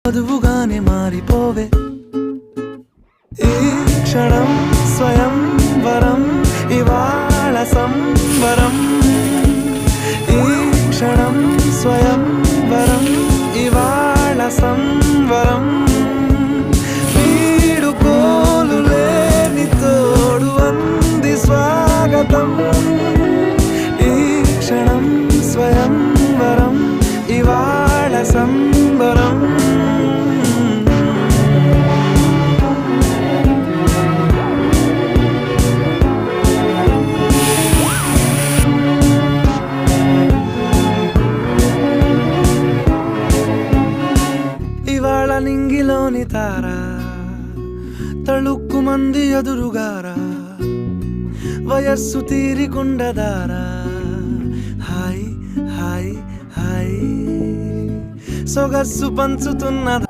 చదువుగానే మారిపోవే ఈ క్షణం స్వయం వరం ఇవాళ సంబరం ఈ క్షణం స్వయం వరం ఇవాళ సంబరం వీడుకోలు లేని తోడు అంది స్వాగతం ఈ క్షణం స్వయం వరం ఇవాళ సంబరం ఇవాళ నింగిలోని తారా తళుక్కు మంది ఎదురుగారా వయస్సు తీరికుండదారా హాయ్ హాయ్ హాయ్ సొగస్సు పంచుతున్నదా